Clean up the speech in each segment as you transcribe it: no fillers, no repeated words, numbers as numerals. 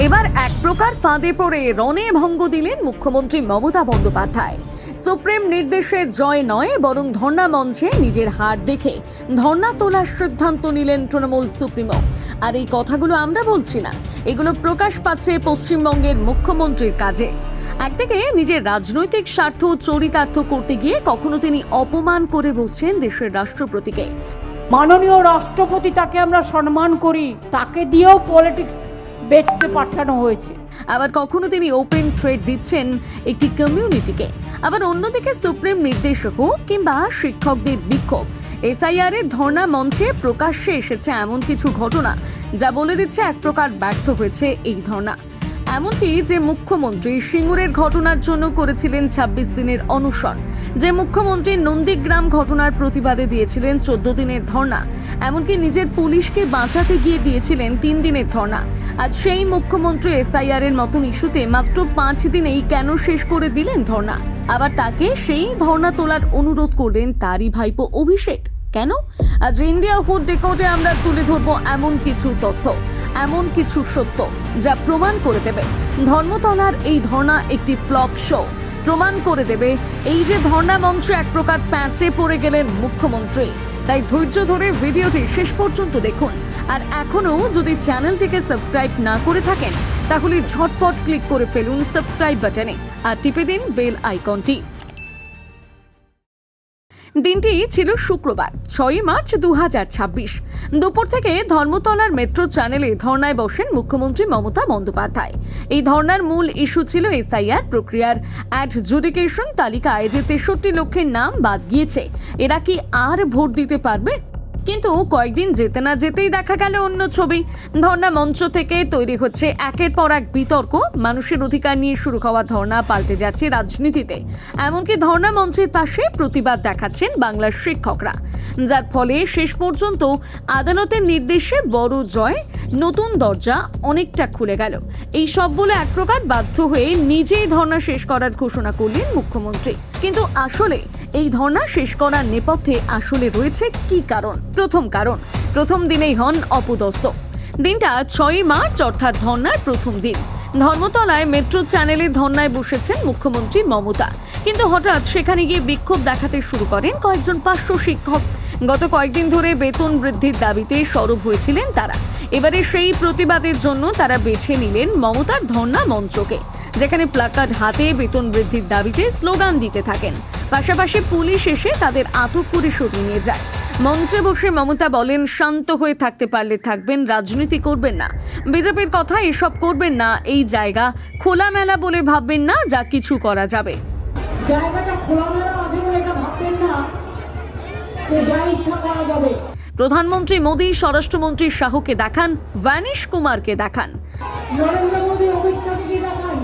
এবার এক প্রকার ফাঁদে পড়ে রণে ভঙ্গ দিলেন মুখ্যমন্ত্রী মমতা বন্দ্যোপাধ্যায়। সুপ্রিম নির্দেশে জয় নয় বরং ধর্ণা মঞ্চে নিজের হার দেখে ধর্ণা তোলার সিদ্ধান্ত নিলেন তৃণমূল সুপ্রিমো। আর এই কথাগুলো আমরা বলছি না, এগুলো প্রকাশ পাচ্ছে পশ্চিমবঙ্গের মুখ্যমন্ত্রীর কাজে। একদিকে নিজের রাজনৈতিক স্বার্থ চরিতার্থ করতে গিয়ে কখনো তিনি অপমান করে বসছেন দেশের রাষ্ট্রপতিকে। মাননীয় রাষ্ট্রপতি, তাকে আমরা সম্মান করি, তাকে দিয়েও পলিটিক্স বেচতে পাঠানো হয়েছে। আবার কখনো তিনি ওপেন থ্রেট দিচ্ছেন একটি কমিউনিটিকে। আবার অন্যদিকে সুপ্রিম নির্দেশ হোক কিংবা শিক্ষকদের বিক্ষোভ, এসআইআর এর ধর্ণা মঞ্চে প্রকাশ্যে এসেছে এমন কিছু ঘটনা যা বলে দিচ্ছে এক প্রকার ব্যর্থ হয়েছে এই ধর্ণা। এমনকি যে মুখ্যমন্ত্রী সিঙ্গুরের ঘটনার জন্য করেছিলেন ২৬ দিনের অনশন, যে মুখ্যমন্ত্রী নন্দীগ্রাম ঘটনার প্রতিবাদে দিয়েছিলেন ১৪ দিনের ধর্ণা, এমনকি নিজের পুলিশকে বাঁচাতে গিয়ে দিয়েছিলেন ৩ দিনের ধর্ণা, আজ সেই মুখ্যমন্ত্রী এসআইআর এর মতন ইস্যুতে মাত্র ৫ দিনেই কেন শেষ করে দিলেন ধর্ণা? আবার তাকে সেই ধর্ণা তোলার অনুরোধ করলেন তারই ভাইপো অভিষেক। কেন? আজ ইন্ডিয়া হুড ডেকোডে আমরা তুলে ধরবো এমন কিছু তথ্য, এমন কিছু সত্য যা প্রমাণ করে দেবে ধর্মতলার এই ধর্ণা একটি ফ্লপ শো। প্রমাণ করে দেবে এই যে ধর্ণা মঞ্চে এক প্রকার প্যাঁচে পড়ে গেলেন মুখ্যমন্ত্রী। তাই ধৈর্য ধরে ভিডিওটি শেষ পর্যন্ত দেখুন। আর এখনো যদি চ্যানেলটিকে সাবস্ক্রাইব না করে থাকেন তাহলে ঝটপট ক্লিক করে ফেলুন সাবস্ক্রাইব বাটনে আর টিপে দিন বেল আইকনটি। দিনটি ছিল শুক্রবার ৬ মার্চ ২০২৬। দুপুর থেকে ধর্মতলার মেট্রো চ্যানেলে ধর্নায় বসেন মুখ্যমন্ত্রী মমতা বন্দ্যোপাধ্যায়। এই ধর্নার মূল ইস্যু ছিল এসআইআর প্রক্রিয়ার অ্যাডজুডিকেশন তালিকায় যে ৬৩ লক্ষের নাম বাদ গিয়েছে, এরা কি আর ভোট দিতে পারবে? কিন্তু কয়েকদিন যেতে না যেতেই দেখা গেল অন্য ছবি। ধর্ণা মঞ্চ থেকে তৈরি হচ্ছে একের পর এক বিতর্ক। মানুষের অধিকার নিয়ে শুরু হওয়া ধর্ণা পাল্টে যাচ্ছে রাজনীতিতে। এমনকি ধর্ণা মঞ্চের পাশে প্রতিবাদ দেখাচ্ছেন বাংলার শিক্ষকরা, যার ফলে শেষ পর্যন্ত আদালতের নির্দেশে বড় জয়, নতুন দরজা অনেকটা খুলে গেল। এই সব বলে এক প্রকার বাধ্য হয়ে নিজেই ধর্ণা শেষ করার ঘোষণা করলেন মুখ্যমন্ত্রী। কিন্তু আসলে এই ধর্ণা শেষ করার নেপথ্যে আসলে রয়েছে কি কারণ? প্রথম দিনেই হন অপদস্থ। দিনটা ৬ মার্চ অর্থাৎ ধর্ণার প্রথম দিন। ধর্মতলায় মেট্রো চ্যানেলে ধর্ণায় বসেছেন মুখ্যমন্ত্রী মমতা, কিন্তু হঠাৎ সেখানে গিয়ে বিক্ষোভ দেখাতে শুরু করেন কয়েকজন পার্শ্ব শিক্ষক। গত কয়েকদিন ধরে বেতন বৃদ্ধির দাবিতে সরব হয়েছিলেন তারা। এবারে সেই প্রতিবাদের জন্য তারা বেছে নিলেন মমতার ধর্ণা মঞ্চকে, যেখানে প্লাকার্ড হাতে বেতন বৃদ্ধির দাবিতে স্লোগান দিতে থাকেন। পাশাপাশি পুলিশ এসে তাদের আটক করে সরিয়ে নিয়ে যায়। মঞ্চে বসে মমতা বলেন, শান্ত হয়ে থাকতে পারলে থাকবেন, রাজনীতি করবেন না, বিজেপির কথা এসব করবেন না, এই জায়গা খোলামেলা বলে ভাববেন না, যা কিছু করা যাবে। জায়গাটা খোলামেলা আছে বলে এটা ভাববেন না যে যা ইচ্ছা করা যাবে। প্রধানমন্ত্রী মোদী স্বরাষ্ট্রমন্ত্রী শাহকে দেখান, ভ্যানিশ কুমারকে দেখান, নরেন্দ্র মোদী অমিত শাহকে দেখান,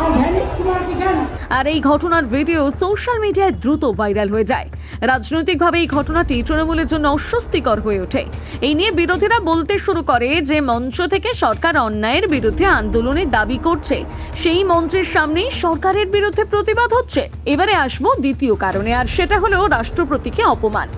আর ভ্যানিশ কুমারকে দেখান। আর এই ঘটনার ভিডিও সোশ্যাল মিডিয়ায় দ্রুত ভাইরাল হয়ে যায়। রাজনৈতিকভাবে এই ঘটনাটি তৃণমূলের জন্য অস্বস্তিকর হয়ে ওঠে। এই নিয়ে বিরোধীরা বলতে শুরু করে যে মঞ্চ থেকে সরকার অন্যায়ের বিরুদ্ধে আন্দোলনের দাবি করছে, সেই মঞ্চের সামনেই সরকারের বিরুদ্ধে প্রতিবাদ হচ্ছে। এবারে আসবো দ্বিতীয় কারণে, আর সেটা হলো রাষ্ট্রপতিকে অপমান।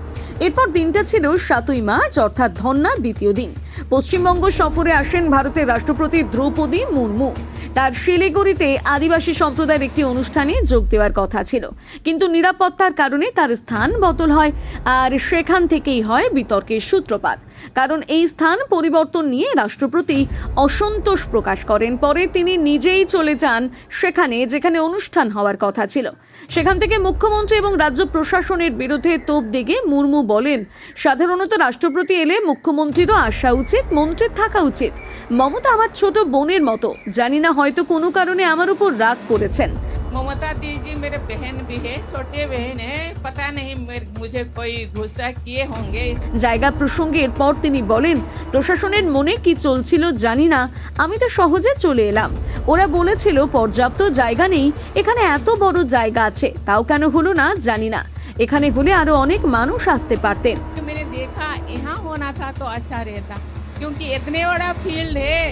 এরপর দিনটা ছিল ৭ই মার্চ অর্থাৎ ধর্ণার দ্বিতীয় দিন। পশ্চিমবঙ্গ সফরে আসেন ভারতের রাষ্ট্রপতি দ্রৌপদী মুর্মু। তার শিলিগুড়িতে আদিবাসী সম্প্রদায়ের একটি অনুষ্ঠানে যোগ দেওয়ার কথা ছিল, কিন্তু নিরাপত্তার কারণে তার স্থান বদল হয়, আর সেখান থেকেই হয় বিতর্কের সূত্রপাত। কারণ এই স্থান পরিবর্তন নিয়ে রাষ্ট্রপতি অসন্তোষ প্রকাশ করেন। পরে তিনি নিজেই চলে যান সেখানে যেখানে অনুষ্ঠান হওয়ার কথা ছিল। সেখান থেকে মুখ্যমন্ত্রী এবং রাজ্য প্রশাসনের বিরুদ্ধে তোপ দেগে মুর্মু বলেন, সাধারণত রাষ্ট্রপতি এলে মুখ্যমন্ত্রীরও আসা উচিত, মন্ত্রীর থাকা উচিত। মমতা আমার ছোট বোনের মতো, জানি না হয়তো কোনো কারণে আমার উপর রাগ করেছেন। ममता दीदी मेरे बहन भी है, छोटे बहन है, पता नहीं मुझे कोई गुस्सा किए होंगे। জায়গা প্রসঙ্গের পর তিনি বলেন, প্রশাসনের মনে কি চলছিল জানি না, আমি তো সহজে চলে এলাম। ওরা বলেছিল পর্যাপ্ত জায়গা নেই, এখানে এত বড় জায়গা আছে, তাও কেন হলো না জানি না, এখানে হলে আরো অনেক মানুষ আসতে পারতেন। मैंने देखा यहाँ होना था तो अच्छा रहता, क्योंकि इतने बड़ा फील्ड है,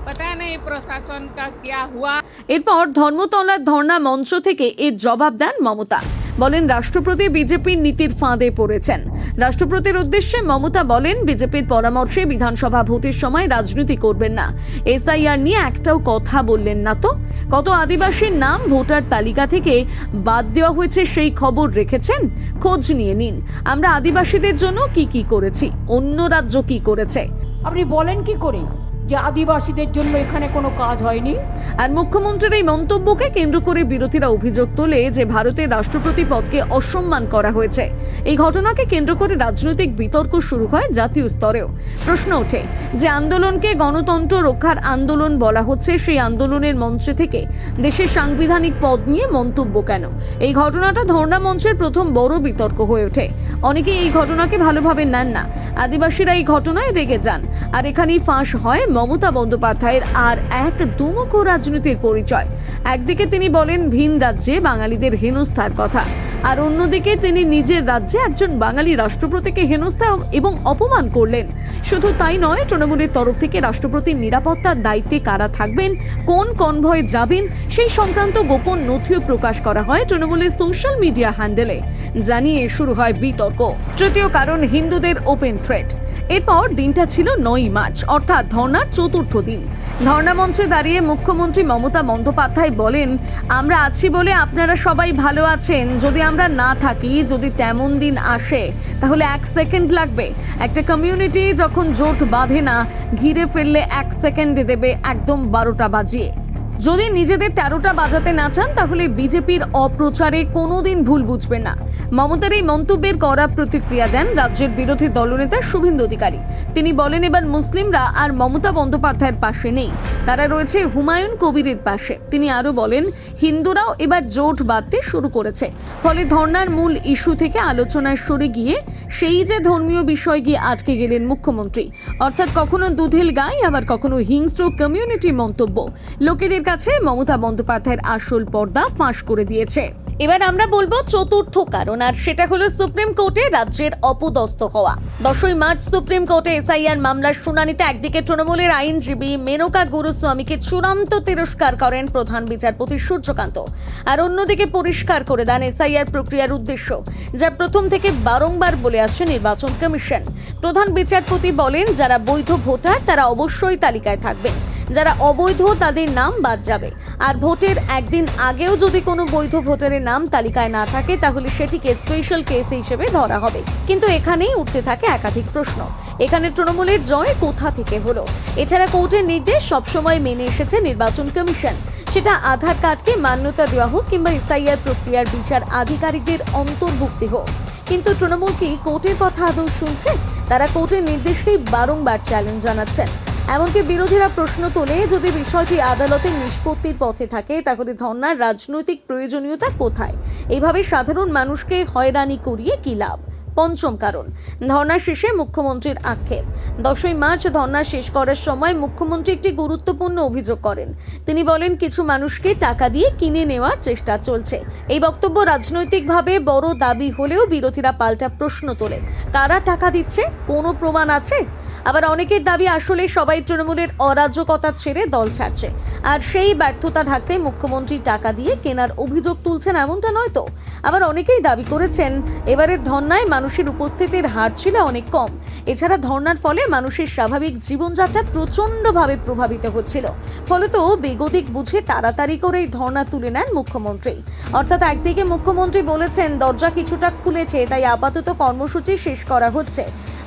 पता नहीं प्रशासन का क्या हुआ। এরপর ধর্মতলার ধর্ণা মঞ্চ থেকে এর জবাব দেন মমতা। বলেন রাষ্ট্রপতি বিজেপির নীতির ফাঁদে পড়েছেন। রাষ্ট্রপতির উদ্দেশ্যে মমতা বলেন, বিজেপির পরামর্শে বিধানসভা ভোটের সময় রাজনীতি করবেন না। এসআইআর নিয়ে একটাও কথা বললেন না তো। কত আদিবাসীর নাম ভোটার তালিকা থেকে বাদ দেওয়া হয়েছে সেই খবর রেখেছেন? খোঁজ নিয়ে নিন। আমরা আদিবাসীদের জন্য কি করেছি, অন্য রাজ্য কি করেছে। আপনি বলেন কি করে যে আদিবাসীদের জন্য এখানে কোনো কাজ হয়নি? আর মুখ্যমন্ত্রীর এই মন্তব্যকে কেন্দ্র করে বিরোধীরা অভিযোগ তোলে যে ভারতের রাষ্ট্রপতি পদকে অসম্মান করা হয়েছে। এই ঘটনাকে কেন্দ্র করে রাজনৈতিক বিতর্ক শুরু হয় জাতীয় স্তরেও। প্রশ্ন ওঠে যে আন্দোলনকে গণতন্ত্র রক্ষার আন্দোলন বলা হচ্ছে, সেই আন্দোলনের মঞ্চ থেকে দেশের সাংবিধানিক পদ নিয়ে মন্তব্য কেন? এই ঘটনাটা ধর্ণা মঞ্চের প্রথম বড় বিতর্ক হয়ে ওঠে। অনেকে এই ঘটনাকে ভালোভাবে নেন না। আদিবাসীরা এই ঘটনায় রেগে যান। আর এখানেই ফাঁস হয় মমতা বন্দ্যোপাধ্যায়ের আর এক দুমুখো রাজনীতির পরিচয়। একদিকে তিনি বলেন ভিন রাজ্যে বাঙালিদের হেনস্থার কথা, আর অন্যদিকে তিনি নিজের রাজ্যে একজন বাঙালি রাষ্ট্রপতিকে হেনস্থা এবং অপমান করলেন। শুধু তাই নয়, তৃণমূলের তরফ থেকে রাষ্ট্রপতির নিরাপত্তার দায়িত্বে কারা থাকবেন, কোন কনভয়ে যাবেন, সেই সংক্রান্ত গোপন নথিও প্রকাশ করা হয় তৃণমূলের সোশ্যাল মিডিয়া হ্যান্ডেলে। জানিয়ে শুরু হয় বিতর্ক। তৃতীয় কারণ, হিন্দুদের ওপেন থ্রেট। এরপর দিনটা ছিল 9ই মার্চ, অর্থাৎ ধর্নার চতুর্থ দিন। ধর্না মঞ্চে দাঁড়িয়ে মুখ্যমন্ত্রী মমতা বন্দ্যোপাধ্যায় বলেন, আমরা আছি বলে আপনারা সবাই ভালো আছেন। যদি আমরা না থাকি, যদি তেমন দিন আসে, তাহলে 1 সেকেন্ড লাগবে। একটা কমিউনিটি যখন জোট বাঁধে না, ঘিরে ফেললে 1 সেকেন্ডে দেবে একদম 12টা বাজিয়ে। যদি নিজেদের 13টা বাজাতে না চান, তাহলে বিজেপির অপ্রচারে কোনোদিন ভুল বুঝবেন না। মমতার এই মন্তব্যের কড়া প্রতিক্রিয়া দেন রাজ্যের বিরোধী দলনেতা শুভেন্দু অধিকারী। তিনি বলেন, এবার মুসলিমরা আর মমতা বন্দ্যোপাধ্যায়ের পাশে নেই, তারা রয়েছে হুমায়ুন কবিরের পাশে। তিনি আরও বলেন, হিন্দুরাও এবার জোট বাঁধতে শুরু করেছে। ফলে ধর্নার মূল ইস্যু থেকে আলোচনায় সরে গিয়ে সেই যে ধর্মীয় বিষয় গিয়ে আটকে গেলেন মুখ্যমন্ত্রী। অর্থাৎ কখনো দুধেল গাই, আবার কখনো হিংস্র কমিউনিটি মন্তব্য লোকেদের কাছে মমতা বন্দ্যোপাধ্যায়ের আসল পর্দা ফাঁস করে দিয়েছে। এবার আমরা বলবো চতুর্থ কারণ, আর সেটা হলো সুপ্রিম কোর্টে রাজ্যের অপদস্থ হওয়া। 10ই মার্চ সুপ্রিম কোর্টে এসআইআর মামলার শুনানিতে একদিকে তৃণমূলের আইনজীবী মেনকা গুরুস্বামীকে চূড়ান্ত তিরস্কার করেন প্রধান বিচারপতি সূর্যকান্ত, আর অন্যদিকে পরিষ্কার করে দেন এসআইআর প্রক্রিয়ার উদ্দেশ্য, যা প্রথম থেকে বারংবার বলে আসছে নির্বাচন কমিশন। প্রধান বিচারপতি বলেন, যারা বৈধ ভোটার তারা অবশ্যই তালিকায় থাকবেন, যারা অবৈধ তাদের নাম বাদ যাবে। আর ভোটের একদিন আগেও যদি কোনো বৈধ ভোটারের নাম তালিকায় না থাকে, তাহলে সেটিকে স্পেশাল কেস হিসেবে ধরা হবে। কিন্তু এখানেই উঠতে থাকে একাধিক প্রশ্ন। এখানে তৃণমূলের জয় কোথা থেকে হলো? এছাড়া কোর্টের নির্দেশ সবসময় মেনে এসেছে নির্বাচন কমিশন, সেটা আধার কার্ডকে মান্যতা দেওয়া হোক কিংবা এসআইআর প্রক্রিয়ার বিচার আধিকারিকদের অন্তর্ভুক্তি হোক। কিন্তু তৃণমূল কি কোর্টের কথা আদৌ শুনছে? তারা কোর্টের নির্দেশকেই বারংবার চ্যালেঞ্জ জানাচ্ছেন। এমনকি বিরোধীরা প্রশ্ন তোলে, যদি বিষয়টি আদালতের নিষ্পত্তির পথে থাকে, তাহলে ধর্নার রাজনৈতিক প্রয়োজনীয়তা কোথায়? এইভাবে সাধারণ মানুষকে হয়রানি করিয়ে কি লাভ? পঞ্চম কারণ, ধর্না শেষে মুখ্যমন্ত্রীর আক্ষেপ। 10ই মার্চ ধর্না শেষ করার সময় মুখ্যমন্ত্রী একটি গুরুত্বপূর্ণ অভিযোগ করেন। তিনি বলেন, কিছু মানুষকে টাকা দিয়ে কিনে নেওয়ার চেষ্টা চলছে। এই বক্তব্য রাজনৈতিকভাবে বড় দাবি হলেও বিরোধীরা পাল্টা প্রশ্ন তোলে, কারা টাকা দিচ্ছে, কোনো প্রমাণ আছে? আবার অনেকের দাবি, আসলে সবাই তৃণমূলের অরাজকতা ছেড়ে দল ছাড়ছে, আর সেই ব্যর্থতা ঢাকতে মুখ্যমন্ত্রী টাকা দিয়ে কেনার অভিযোগ তুলছেন, এমনটা নয় তো? আবার অনেকেই দাবি করেছেন, এবারের ধর্নায় মানুষের উপস্থিতির হার ছিল অনেক কম। এছাড়া ধর্নার ফলে মানুষের স্বাভাবিক জীবনযাত্রা প্রচন্ডভাবে প্রভাবিত হচ্ছিল। ফলত বেগতিক বুঝে তাড়াতাড়ি করে এই ধর্না তুলে নেন মুখ্যমন্ত্রী। অর্থাৎ একদিকে মুখ্যমন্ত্রী বলেছেন, দরজা কিছুটা খুলেছে, তাই আপাতত কর্মসূচি শেষ করা হচ্ছে।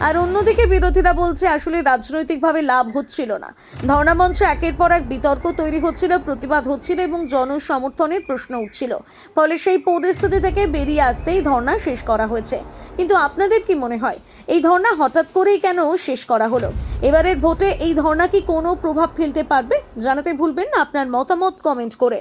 আর অন্যদিকে বিরোধীরা বলছে, আসলে রাজনৈতিকভাবে লাভ হচ্ছিল না। ধর্না মঞ্চে একের পর এক বিতর্ক তৈরি হচ্ছিল, প্রতিবাদ হচ্ছিল এবং জনসমর্থনের প্রশ্ন উঠছিল। ফলে সেই পরিস্থিতি থেকে বেরিয়ে আসতেই ধর্না শেষ করা হয়েছে। কিন্তু আপনাদের কি মনে হয়, এই ধর্না হঠাৎ করেই কেন শেষ করা হলো? এবারের ভোটে এই ধর্না কি কোনো প্রভাব ফেলতে পারবে? জানাতে ভুলবেন না আপনার মতামত কমেন্ট করে।